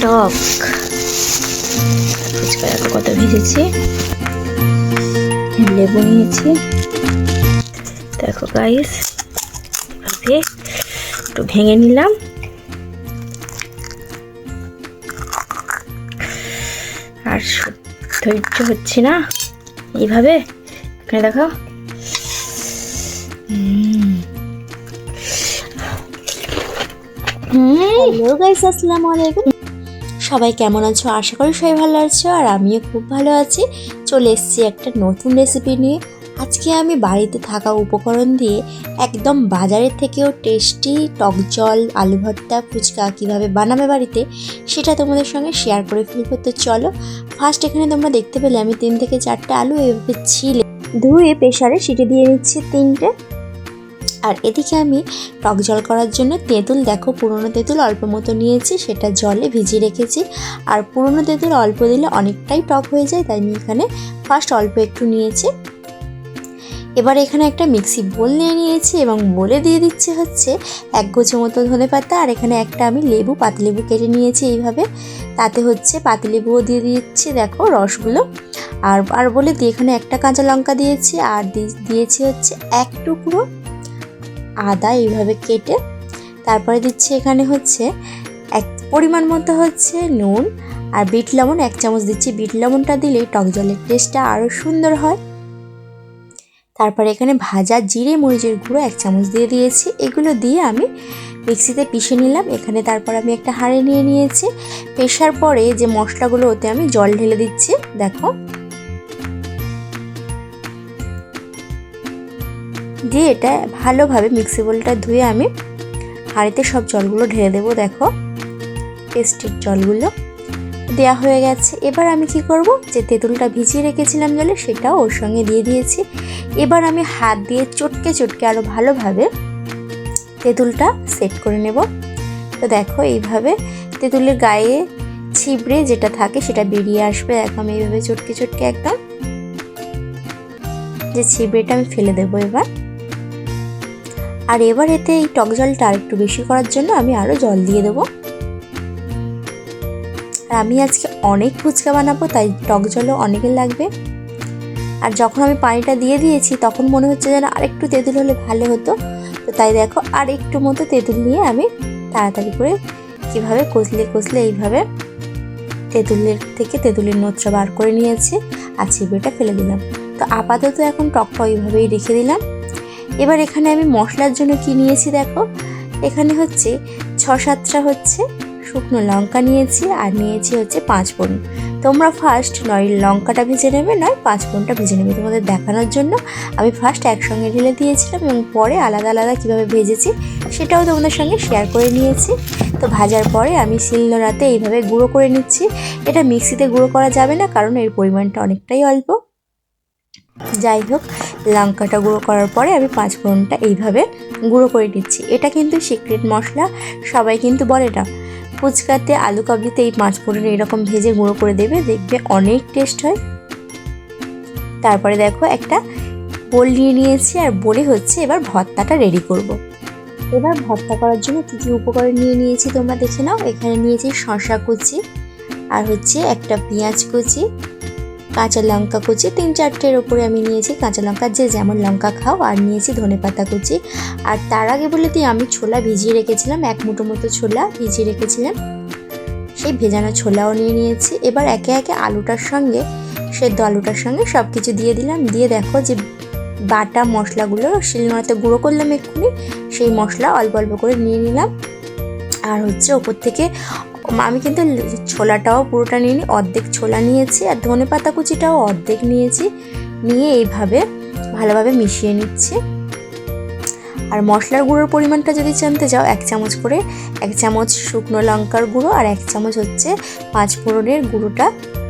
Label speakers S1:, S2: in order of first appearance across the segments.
S1: টক ফুচকা দেখো কত ভেজেছি। লেবু নিয়েছি দেখো গাইস, এভাবে একটু ভেঙে নিলাম। আর ধৈর্য হচ্ছে না, এইভাবে এখানে দেখো।
S2: হ্যালো গাইস, আসসালামু আলাইকুম। সবাই কেমন আছো? আশা করি সবাই ভালো আছো, আর আমিও খুব ভালো আছি। চলে এসেছি একটা নতুন রেসিপি নিয়ে। আজকে আমি বাড়িতে থাকা উপকরণ দিয়ে একদম বাজারের থেকেও টেস্টি টক জল আলু ভর্তা ফুচকা কীভাবে বানাবে বাড়িতে, সেটা তোমাদের সঙ্গে শেয়ার করে ফেলবো। তো চলো, ফার্স্ট এখানে তোমরা দেখতে পেলে আমি 3 থেকে 4টে আলু এভাবে ছিলে ধুয়ে প্রেসারে সিটি দিয়ে নিচ্ছি 3টে। আর এদিকে আমি টক জল করার জন্য তেঁতুল, দেখো পুরনো তেঁতুল অল্প মতো নিয়েছি, সেটা জলে ভিজিয়ে রেখেছি। আর পুরনো তেঁতুল অল্প দিলে অনেকটাই টক হয়ে যায়, তাই আমি এখানে ফার্স্ট অল্প একটু নিয়েছি। এবার এখানে একটা মিক্সি বোল নিয়ে নিয়েছি এবং বোলে দিয়ে দিচ্ছে হচ্ছে 1 গোছা মতো ধনেপাতা। আর এখানে একটা আমি পাতিলেবু কেটে নিয়েছি এইভাবে, তাতে হচ্ছে পাতিলেবুও দিয়ে দিচ্ছি দেখো রসগুলো। আর বলে দিয়ে এখানে একটা কাঁচা লঙ্কা দিয়েছি, আর দিয়েছি হচ্ছে 1 টুকরো আদা এইভাবে কেটে। তারপরে দিচ্ছি এখানে হচ্ছে পরিমাণ মতো হচ্ছে নুন, আর বিট লবণ 1 চামচ দিচ্ছি। বিট লবণটা দিলেই টক জলের টেস্টটা আরও সুন্দর হয়। তারপরে এখানে ভাজা জিরে মরিচের গুঁড়ো 1 চামচ দিয়ে দিয়েছি। এগুলো দিয়ে আমি মিক্সিতে পিষে নিলাম এখানে। তারপর আমি একটা হাঁড়ি নিয়ে নিয়েছি। পেশার পরে যে মশলাগুলো, ওতে আমি জল ঢেলে দিচ্ছি দেখো, দিয়ে এটা ভালোভাবে মিক্সি বোলটা ধুয়ে আমি হাঁড়িতে সব জলগুলো ঢেলে দেবো দেখো, টেস্টের জলগুলো দেওয়া হয়ে গেছে। এবার আমি কি করব, যে তেঁতুলটা ভিজিয়ে রেখেছিলাম জলে, সেটাও ওর সঙ্গে দিয়ে দিয়েছি। এবার আমি হাত দিয়ে চটকে চটকে আরও ভালোভাবে তেঁতুলটা সেট করে নেব। তো দেখো এইভাবে তেঁতুলের গায়ে ছিবড়ে যেটা থাকে সেটা বেরিয়ে আসবে। দেখো আমি এইভাবে চটকে চটকে একদম যে ছিবড়েটা আমি ফেলে দেবো এবার। আর এবার এতে এই টক জলটা আর একটু বেশি করার জন্য আমি আরও জল দিয়ে দেবো। আর আমি আজকে অনেক ফুচকা বানাবো, তাই টক জলও অনেকের লাগবে। আর যখন আমি পানিটা দিয়ে দিয়েছি তখন মনে হচ্ছে যেন আরেকটু তেঁতুল হলে ভালো হতো। তো তাই দেখো আর একটু মতো তেঁতুল নিয়ে আমি তাড়াতাড়ি করে কীভাবে কষলে এইভাবে তেঁতুলের নোটটা বার করে নিয়েছি, আর ছিবড়েটা ফেলে দিলাম। তো আপাতত এখন টকটা ওইভাবেই রেখে দিলাম। এবার এখানে আমি মশলার জন্য কি নিয়েছি দেখো, এখানে হচ্ছে 6-7টা হচ্ছে শুকনো লঙ্কা নিয়েছি, আর নিয়েছি হচ্ছে 5 ফোড়ন। তোমরা ফার্স্ট নয় লঙ্কাটা ভেজে নেবে, নয় 5 ফোড়নটা ভেজে নেবে। তোমাদের দেখানোর জন্য আমি ফার্স্ট একসঙ্গে ঢেলে দিয়েছিলাম এবং পরে আলাদা আলাদা কীভাবে ভেজেছি সেটাও তোমাদের সঙ্গে শেয়ার করে নিয়েছি। তো ভাজার পরে আমি শিলনোড়াতে এইভাবে গুঁড়ো করে নিচ্ছি। এটা মিক্সিতে গুঁড়ো করা যাবে না, কারণ এর পরিমাণটা অনেকটাই অল্প। যাই হোক, লঙ্কাটা গুঁড়ো করার পরে আমি 5 ফোড়নটা এইভাবে গুঁড়ো করে নিচ্ছি। এটা কিন্তু সিক্রেট মশলা, সবাই কিন্তু বলে না। ফুচকাতে আলু কাবলিতে এই 5 ফোড়ন এরকম ভেজে গুঁড়ো করে দেবে, দেখবে অনেক টেস্ট হয়। তারপরে দেখো একটা বোল নিয়ে নিয়েছি, আর বলে হচ্ছে এবার ভর্তাটা রেডি করব। এবার ভর্তা করার জন্য কী কী উপকরণ নিয়ে নিয়েছি তোমরা দেখে নাও। এখানে নিয়েছি শসা কুচি, আর হচ্ছে একটা পেঁয়াজ কুচি, কাঁচা লঙ্কা কুচি 3-4টের ওপরে আমি নিয়েছি কাঁচা লঙ্কা, যে যেমন লঙ্কা খাও। আর নিয়েছি ধনেপাতা কুচি। আর তার আগে বলে দিই, আমি ছোলা ভিজিয়ে রেখেছিলাম, 1 মুঠো মতো ছোলা ভিজিয়ে রেখেছিলাম, সেই ভেজানো ছোলাও নিয়ে নিয়েছি। এবার একে একে সেদ্ধ আলুটার সঙ্গে সব কিছু দিয়ে দিলাম। দিয়ে দেখো যে বাটা মশলাগুলো শিলনোড়াতে গুঁড়ো করলাম এক্ষুনি, সেই মশলা অল্প অল্প করে নিয়ে নিলাম। আর হচ্ছে ওপর থেকে আমি কিন্তু ছোলাটাও পুরোটা নিইনি, অর্ধেক ছোলা নিয়েছি, আর ধনেপাতা কুচিটাও অর্ধেক নিয়েছি। নিয়ে এইভাবে ভালোভাবে মিশিয়ে নিচ্ছি। আর মশলার গুঁড়োর পরিমাণটা যদি জানতে চাও, 1 চামচ করে 1 চামচ শুকনো লঙ্কার গুঁড়ো, আর 1 চামচ হচ্ছে 5 ফোড়নের গুঁড়োটা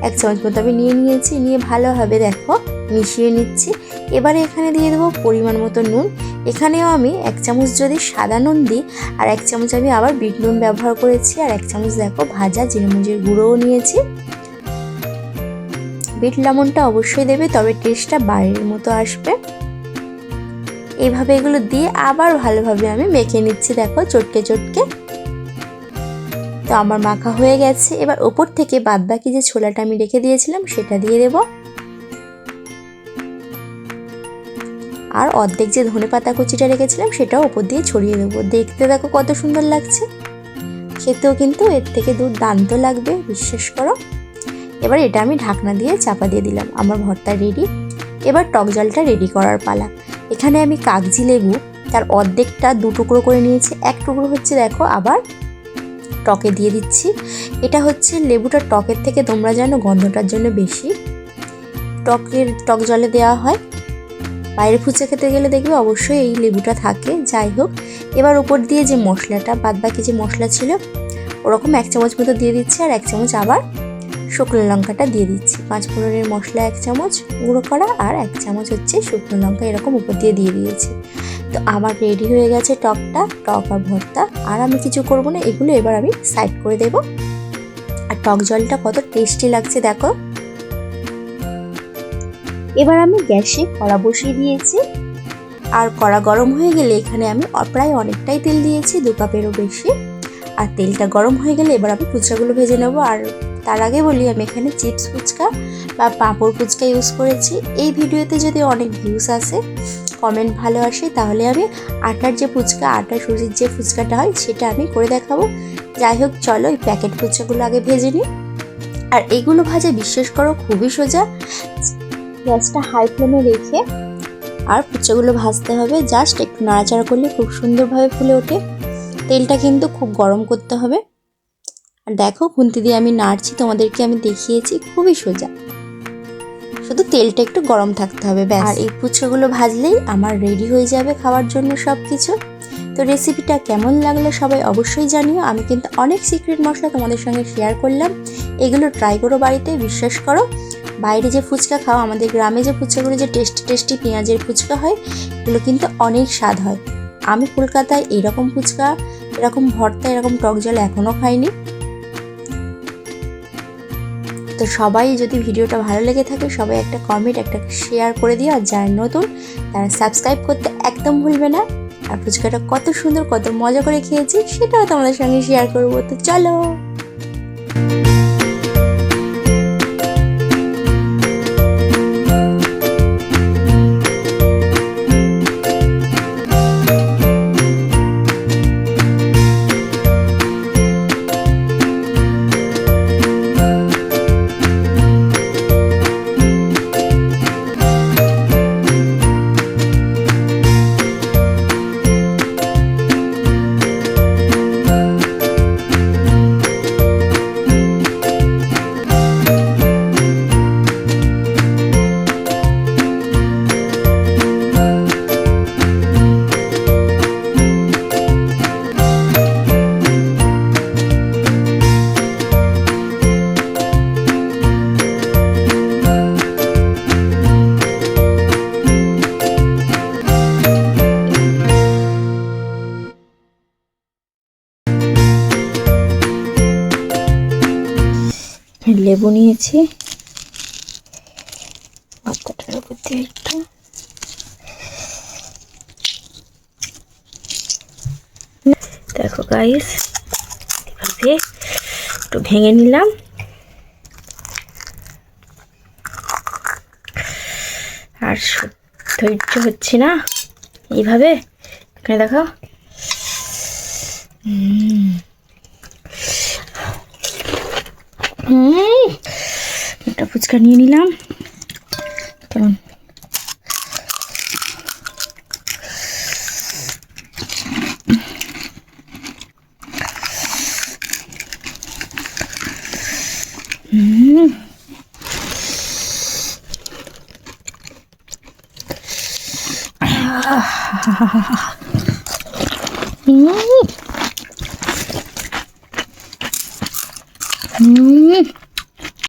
S2: 1 চামচ মতো আমি নিয়ে নিয়েছি। নিয়ে ভালোভাবে দেখো মিশিয়ে নিচ্ছি। এবারে এখানে দিয়ে দেবো পরিমাণ মতো নুন। এখানেও আমি 1 চামচ যদি সাদা নুন দিই, আর 1 চামচ আমি আবার বিট নুন ব্যবহার করেছি, আর 1 চামচ দেখো ভাজা জিরে মরিচের গুঁড়োও নিয়েছি। বিট লবণটা অবশ্যই দেবে, তবে টেস্টটা বাইরের মতো আসবে। এইভাবে এগুলো দিয়ে আবার ভালোভাবে আমি মেখে নিচ্ছি দেখো, চটকে চটকে। তো আমার মাখা হয়ে গেছে। এবার ওপর থেকে বাদবাকি যে ছোলাটা আমি রেখে দিয়েছিলাম সেটা দিয়ে দেব। আর অর্ধেক যে ধনেপাতা কুচিটা রেখেছিলাম সেটাও ওপর দিয়ে ছড়িয়ে দেবো। দেখতে দেখো কত সুন্দর লাগছে, খেতেও কিন্তু এর থেকে দুর্দান্ত লাগবে, বিশ্বাস করো। এবার এটা আমি ঢাকনা দিয়ে চাপা দিয়ে দিলাম। আমার ভর্তা রেডি। এবার টক জলটা রেডি করার পালা। এখানে আমি কাগজি লেবু তার অর্ধেকটা 2 টুকরো করে নিয়েছি, 1 টুকরো হচ্ছে দেখো আবার টকে দিয়ে দিচ্ছি। এটা হচ্ছে লেবুটা টকের থেকে তোমরা জানো গন্ধটার জন্য বেশি টক জলে দেওয়া হয়। বাইরে ফুচকা খেতে গেলে দেখবে অবশ্যই এই লেবুটা থাকে। যাই হোক, এবার উপর দিয়ে যে মশলাটা বাদবাকি যে মশলা ছিল ওরকম 1 চামচ মতো দিয়ে দিচ্ছি, আর 1 চামচ আবার শুকনো লঙ্কাটা দিয়ে দিচ্ছি। 5 ফোড়নের মশলা 1 চামচ গুঁড়ো করা, আর 1 চামচ হচ্ছে শুকনো লঙ্কা এরকম উপর দিয়ে দিয়েছি। তো আমার রেডি হয়ে গেছে টক আর ভর্তা। আর আমি কিছু করব না, এগুলো এবার আমি সাইড করে দেব। আর টক জলটা কত টেস্টি লাগছে দেখো। এবার আমি গ্যাসে কড়া বসিয়ে দিয়েছি, আর কড়া গরম হয়ে গেলে এখানে আমি প্রায় অনেকটাই তেল দিয়েছি, 2 কাপেরও বেশি। আর তেলটা গরম হয়ে গেলে এবার আমি ফুচকাগুলো ভেজে নেব। আর তার আগে বলি, আমি এখানে চিপস ফুচকা বা পাঁপড় ফুচকা ইউজ করেছি। এই ভিডিওতে যদি অনেক ভিউস আসে, কমেন্ট ভালো আসে, তাহলে আমি আটার যে ফুচকা, আটা সুজির যে ফুচকাটা হয় সেটা আমি করে দেখাবো। যাই হোক, চলো এই প্যাকেট ফুচকাগুলো আগে ভেজে নিই। আর এইগুলো ভাজা বিশ্বাস করো খুবই সোজা। গ্যাসটা হাই ফ্লেমে রেখে আর ফুচকাগুলো ভাজতে হবে। জাস্ট একটু নাড়াচাড়া করলে খুব সুন্দরভাবে ফুলে ওঠে। তেলটা কিন্তু খুব গরম করতে হবে। আর দেখো, খুন্তি দিয়ে আমি নাড়ছি, তোমাদেরকে আমি দেখিয়েছি, খুবই সোজা, শুধু তেলটা একটু গরম থাকতে হবে ব্যাস। আর এই ফুচকাগুলো ভাজলেই আমার রেডি হয়ে যাবে খাওয়ার জন্য সব কিছু। তো রেসিপিটা কেমন লাগলো সবাই অবশ্যই জানিও। আমি কিন্তু অনেক সিক্রেট মশলা তোমাদের সঙ্গে শেয়ার করলাম, এগুলো ট্রাই করো বাড়িতে, বিশ্বাস করো। বাইরে যে ফুচকা খাও, আমাদের গ্রামে যে ফুচকাগুলো যে টেস্টি পেঁয়াজের ফুচকা হয়, এগুলো কিন্তু অনেক স্বাদ হয়। আমি কলকাতায় এরকম ফুচকা, এরকম ভর্তা, এরকম টক জল এখনও খাইনি। তো সবাই যদি ভিডিওটা ভালো লেগে থাকে, সবাই একটা কমেন্ট, একটা শেয়ার করে দিও। আর যারা নতুন তারা সাবস্ক্রাইব করতে একদম ভুলবে না। আর ফুচকাটা কত সুন্দর, কত মজা করে খেয়েছি সেটাও তোমাদের সঙ্গে শেয়ার করবো। তো চলো।
S1: লেবু নিয়েছি, ভর্তাটার উপর দিয়ে একটু দেখো গাইস, এভাবে একটু ভেঙে নিলাম। আর ধৈর্য হচ্ছে না, এইভাবে এখানে দেখো। একটা ফুচকা নিয়ে নিলাম। কেমন